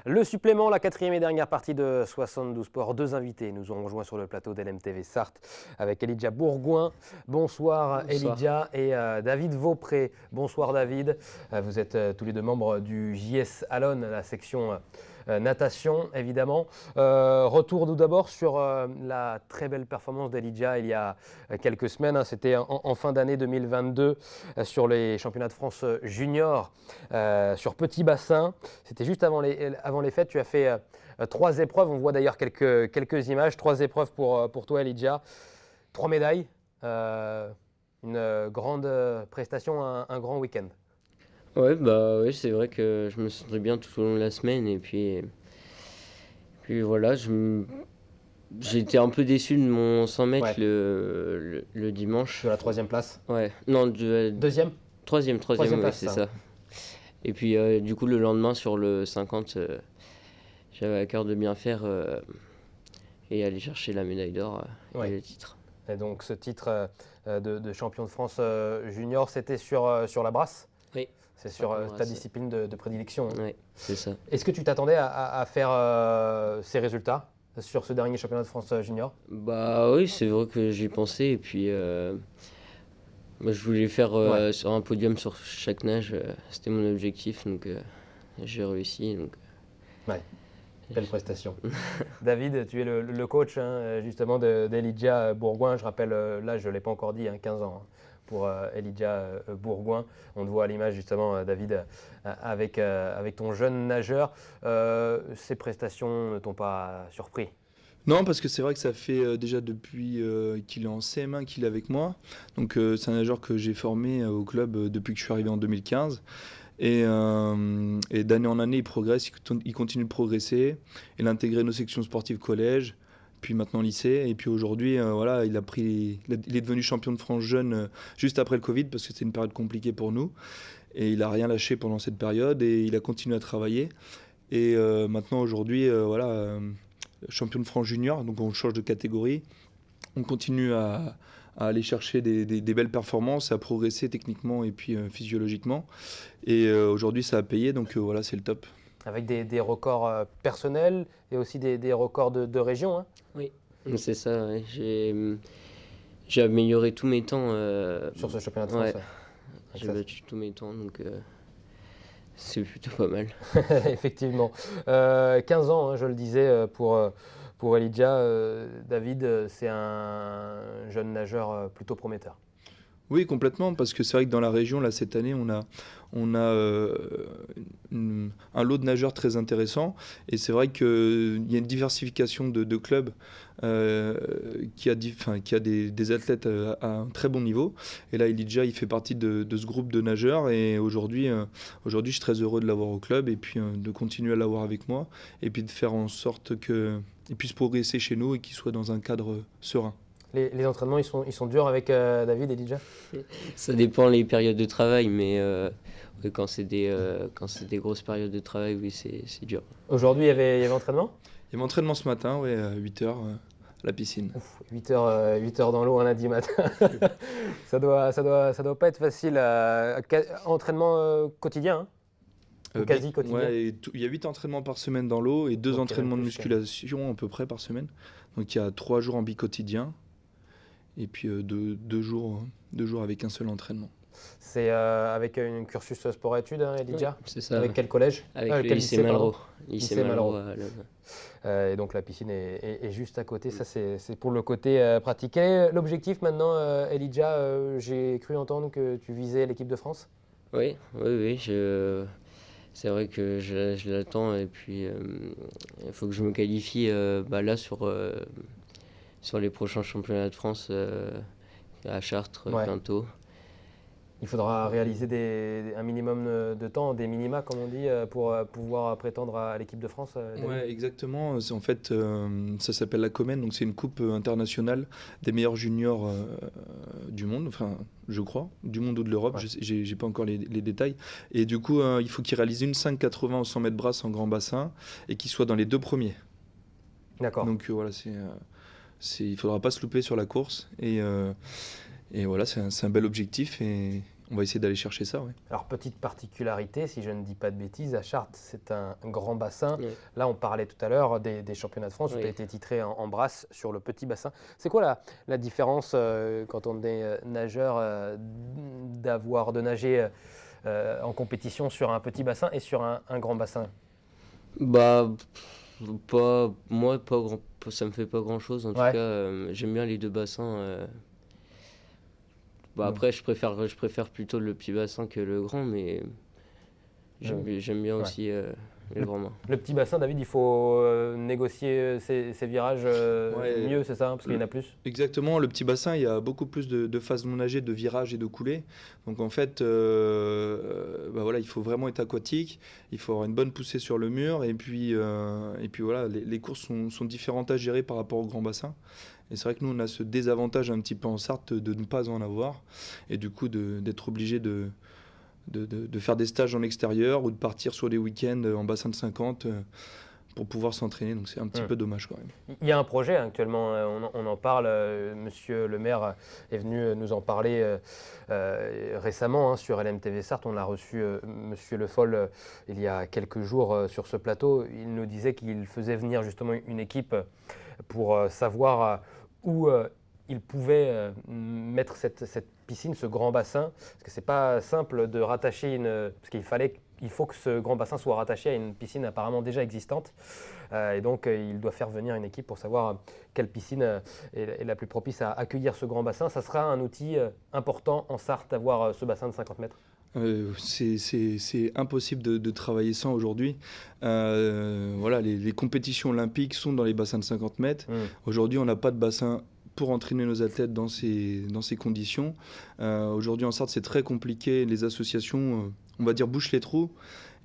Le supplément, la quatrième et dernière partie de 72 Sports. Deux invités nous ont rejoints sur le plateau d'LMTV Sarthe avec Elijah Bourgoin. Bonsoir, Elijah et David Vaupré. Bonsoir David. Vous êtes tous les deux membres du JS Allon, la section natation évidemment. Retour tout d'abord sur la très belle performance d'Elijah il y a quelques semaines. C'était en fin d'année 2022 sur les championnats de France juniors sur petit bassin. C'était juste avant les fêtes. Tu as fait 3 épreuves. On voit d'ailleurs quelques images. 3 épreuves pour toi, Elijah. 3 médailles. Une grande prestation, un grand week-end. Ouais, ouais, c'est vrai que je me sentais bien tout au long de la semaine et puis voilà, j'ai été un peu déçu de mon 100 mètres Ouais. le dimanche. De la 3e place. Ouais, non, Deuxième. Troisième, Troisième ouais, place, c'est ça. ça. Et puis du coup, le lendemain sur le 50, j'avais à cœur de bien faire et aller chercher la médaille d'or Ouais. et le titre. Et donc ce titre de champion de France junior, c'était sur la brasse. Oui. C'est sur ta brasse. discipline de prédilection. Ouais, c'est ça. Est-ce que tu t'attendais à faire ces résultats sur ce dernier championnat de France junior? Bah oui, c'est vrai que j'y pensais et puis moi, je voulais faire sur un podium sur chaque nage, c'était mon objectif, donc j'ai réussi. Donc, Belle prestation. David, tu es le coach justement d'Elijah Bourgoin. Je rappelle, là je ne l'ai pas encore dit, 15 ans pour Elijah Bourgoin. On te voit à l'image justement, David, avec ton jeune nageur. Ces prestations ne t'ont pas surpris? Non, parce que c'est vrai que ça fait déjà depuis qu'il est en CM1 qu'il est avec moi. Donc c'est un nageur que j'ai formé au club depuis que je suis arrivé en 2015. Et d'année en année, il progresse, il continue de progresser. Il a intégré nos sections sportives collège, puis maintenant lycée. Et puis aujourd'hui, voilà, il est devenu champion de France jeune juste après le Covid, parce que c'était une période compliquée pour nous. Et il n'a rien lâché pendant cette période et il a continué à travailler. Et maintenant, aujourd'hui, voilà, champion de France junior, donc on change de catégorie. On continue à aller chercher des belles performances, à progresser techniquement et puis physiologiquement. Et aujourd'hui, ça a payé, donc voilà, c'est le top. Avec des records personnels et aussi des records de région. Hein. oui, c'est ça. Ouais. J'ai amélioré tous mes temps. Sur ce championnat de France. Ouais. J'ai battu tous mes temps, donc c'est plutôt pas mal. Effectivement. 15 ans, je le disais, pour Elijah. David, c'est un jeune nageur plutôt prometteur. Oui, complètement, parce que c'est vrai que dans la région, là, cette année, on a un lot de nageurs très intéressant. Et c'est vrai qu'il y a une diversification de clubs qui a des athlètes à un très bon niveau. Et là, Elijah, il fait partie de ce groupe de nageurs. Et aujourd'hui, je suis très heureux de l'avoir au club et puis de continuer à l'avoir avec moi. Et puis de faire en sorte qu'il puisse progresser chez nous et qu'il soit dans un cadre serein. Les entraînements, ils sont durs avec David et Elijah? Ça dépend les périodes de travail, mais quand c'est des grosses périodes de travail, oui, c'est dur. Aujourd'hui, il y avait entraînement? Il y avait entraînement ce matin, ouais, à 8h, à la piscine. Ouf, 8h dans l'eau un lundi matin. ça doit pas être facile. Entraînement quotidien, ou quasi quotidien. Ouais, il y a 8 entraînements par semaine dans l'eau et 2 entraînements de plus, musculation à peu près par semaine. Donc il y a 3 jours en bi-quotidien et puis 2 jours avec un seul entraînement. C'est avec un cursus sport-études, Elijah? C'est ça. Avec quel collège? Avec le quel lycée Malraux. Lycée Malraux. Et donc la piscine est juste à côté. Ça, c'est pour le côté pratique. Quel est l'objectif maintenant, Elijah? J'ai cru entendre que tu visais l'équipe de France. Oui. C'est vrai que je l'attends et puis il faut que je me qualifie là sur les prochains championnats de France à Chartres bientôt. Il faudra réaliser un minimum de temps, des minima comme on dit, pour pouvoir prétendre à l'équipe de France. Ouais, exactement. En fait, ça s'appelle la Comène, donc c'est une coupe internationale des meilleurs juniors du monde, enfin je crois, du monde ou de l'Europe, j'ai pas encore les détails. Et du coup, il faut qu'ils réalisent une 5,80 au 100 mètres brasse en grand bassin et qu'ils soient dans les 2 premiers. D'accord. Donc voilà, il faudra pas se louper sur la course et voilà, c'est un bel objectif et on va essayer d'aller chercher ça. Ouais. Alors, petite particularité, si je ne dis pas de bêtises, à Chartres, c'est un grand bassin. Oui. Là, on parlait tout à l'heure des championnats de France où Oui. tu as été titré en brasse sur le petit bassin. C'est quoi la différence quand on est nageur de nager en compétition sur un petit bassin et sur un grand bassin? Bah, moi, ça me fait pas grand-chose. En tout Ouais. cas, j'aime bien les deux bassins. Après, je préfère plutôt le petit bassin que le grand, mais j'aime bien Ouais. aussi les grands bains. Le petit bassin, David, il faut négocier ses virages Ouais. mieux, c'est ça? Parce qu'il y en a plus? Exactement, le petit bassin, il y a beaucoup plus de phases non nagées, de virages et de coulées. Donc en fait, voilà, il faut vraiment être aquatique, il faut avoir une bonne poussée sur le mur, et puis voilà, les courses sont différentes à gérer par rapport au grand bassin. Et c'est vrai que nous, on a ce désavantage un petit peu en Sarthe de ne pas en avoir, et du coup d'être obligé de faire des stages en extérieur ou de partir sur des week-ends en bassin de 50 pour pouvoir s'entraîner. Donc c'est un petit peu dommage quand même. Il y a un projet actuellement, on en parle, monsieur le maire est venu nous en parler récemment sur LMTV Sarthe. On a reçu monsieur Le Foll il y a quelques jours sur ce plateau. Il nous disait qu'il faisait venir justement une équipe pour savoir où il pouvait mettre cette piscine, ce grand bassin, parce que c'est pas simple de rattacher parce il faut que ce grand bassin soit rattaché à une piscine apparemment déjà existante. Et donc, il doit faire venir une équipe pour savoir quelle piscine est la plus propice à accueillir ce grand bassin. Ça sera un outil important en Sarthe d'avoir ce bassin de 50 mètres. C'est impossible de travailler sans aujourd'hui. Voilà, les compétitions olympiques sont dans les bassins de 50 mètres. Aujourd'hui, on n'a pas de bassin pour entraîner nos athlètes dans ces conditions. Aujourd'hui, en Sarthe, c'est très compliqué. Les associations, on va dire, bouchent les trous.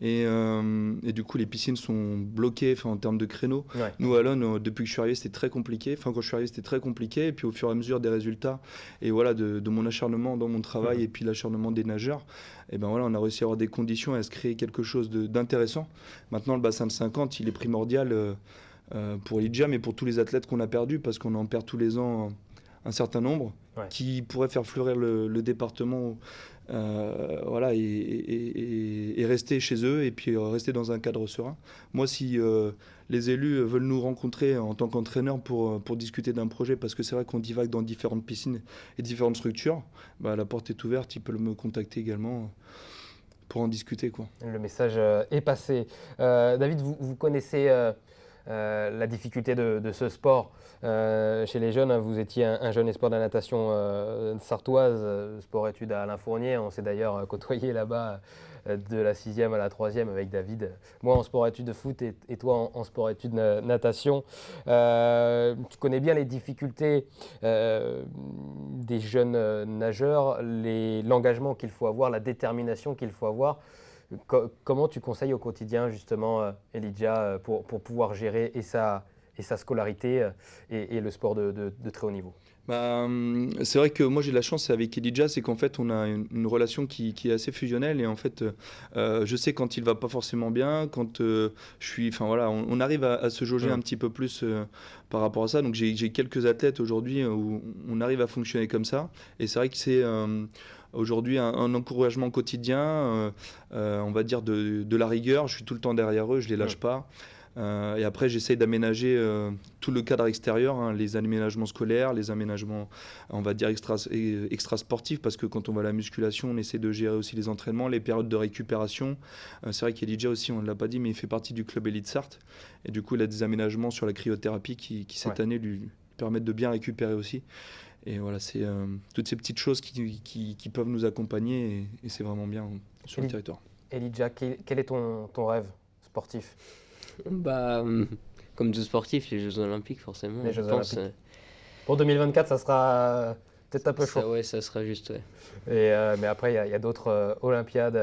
Et du coup, les piscines sont bloquées en termes de créneaux. Ouais. Nous, à Lon, depuis que je suis arrivé, c'était très compliqué. Quand je suis arrivé, c'était très compliqué. Et puis, au fur et à mesure des résultats, et voilà, de mon acharnement dans mon travail et puis l'acharnement des nageurs, et ben voilà, on a réussi à avoir des conditions et à se créer quelque chose d'intéressant. Maintenant, le bassin de 50, il est primordial pour Elijah, mais pour tous les athlètes qu'on a perdus, parce qu'on en perd tous les ans un certain nombre, qui pourraient faire fleurir le département. Voilà, et rester chez eux et puis rester dans un cadre serein. Moi, si les élus veulent nous rencontrer en tant qu'entraîneur pour discuter d'un projet, parce que c'est vrai qu'on divague dans différentes piscines et différentes structures, la porte est ouverte, ils peuvent me contacter également pour en discuter, quoi. Le message est passé. David, vous connaissez la difficulté de ce sport chez les jeunes. Vous étiez un jeune espoir de la natation sartoise, sport-études à Alain Fournier. On s'est d'ailleurs côtoyé là-bas de la 6e à la 3e avec David. Moi en sport-études de foot et toi en sport-études natation. Tu connais bien les difficultés des jeunes nageurs, l'engagement qu'il faut avoir, la détermination qu'il faut avoir. Comment tu conseilles au quotidien justement, Elijah, pour pouvoir gérer et sa scolarité et le sport de très haut niveau? C'est vrai que moi j'ai de la chance avec Elijah, c'est qu'en fait on a une relation qui est assez fusionnelle, et en fait je sais quand il va pas forcément bien, quand voilà, on arrive à se jauger un petit peu plus par rapport à ça. Donc j'ai quelques athlètes aujourd'hui où on arrive à fonctionner comme ça, et c'est vrai que c'est aujourd'hui un encouragement quotidien, on va dire de la rigueur. Je suis tout le temps derrière eux, je les lâche pas. Et après, j'essaye d'aménager tout le cadre extérieur, les aménagements scolaires, les aménagements, on va dire, extra sportifs, parce que quand on va à la musculation, on essaie de gérer aussi les entraînements, les périodes de récupération. C'est vrai qu'Elijah aussi, on ne l'a pas dit, mais il fait partie du club Élite Sarthe. Et du coup, il a des aménagements sur la cryothérapie qui cette année, lui permettent de bien récupérer aussi. Et voilà, c'est toutes ces petites choses qui peuvent nous accompagner, et c'est vraiment bien sur le territoire. Elijah, quel est ton rêve sportif? Comme tout sportif, les Jeux Olympiques, forcément. Les Jeux Olympiques. Pour 2024, ça sera peut-être un peu chaud. Ouais, ça sera juste, ouais. Mais après, il y a d'autres Olympiades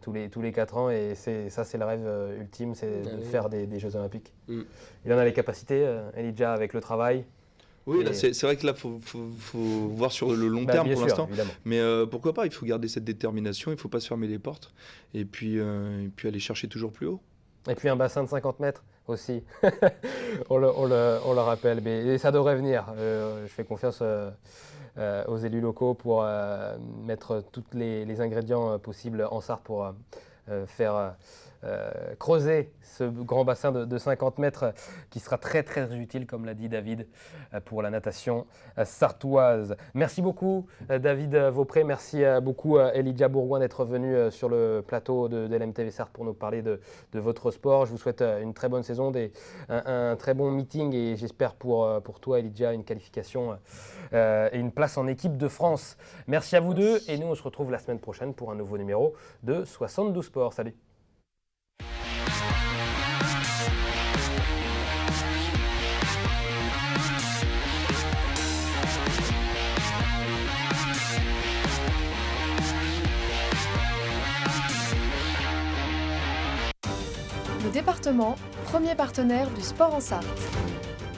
tous les 4 ans, et c'est le rêve ultime, c'est de faire des Jeux Olympiques. Il en a les capacités, Elijah, avec le travail. Oui, là, c'est vrai que là, faut voir sur le long terme pour l'instant. Mais pourquoi pas, il faut garder cette détermination, il ne faut pas se fermer les portes, et puis aller chercher toujours plus haut. Et puis un bassin de 50 mètres, aussi. On le rappelle, mais ça devrait venir. Je fais confiance aux élus locaux pour mettre tous les ingrédients possibles en Sarthe pour faire creuser ce grand bassin de 50 mètres qui sera très très utile, comme l'a dit David, pour la natation sartoise. Merci beaucoup David Vaupré, merci beaucoup Elydia Bourgoin d'être venu sur le plateau de LMTV Sarthe pour nous parler de votre sport. Je vous souhaite une très bonne saison, un très bon meeting et j'espère pour toi Elydia une qualification et une place en équipe de France. Merci à vous deux et nous on se retrouve la semaine prochaine pour un nouveau numéro de 72 Sports. Salut. Le département, premier partenaire du sport en Sarthe.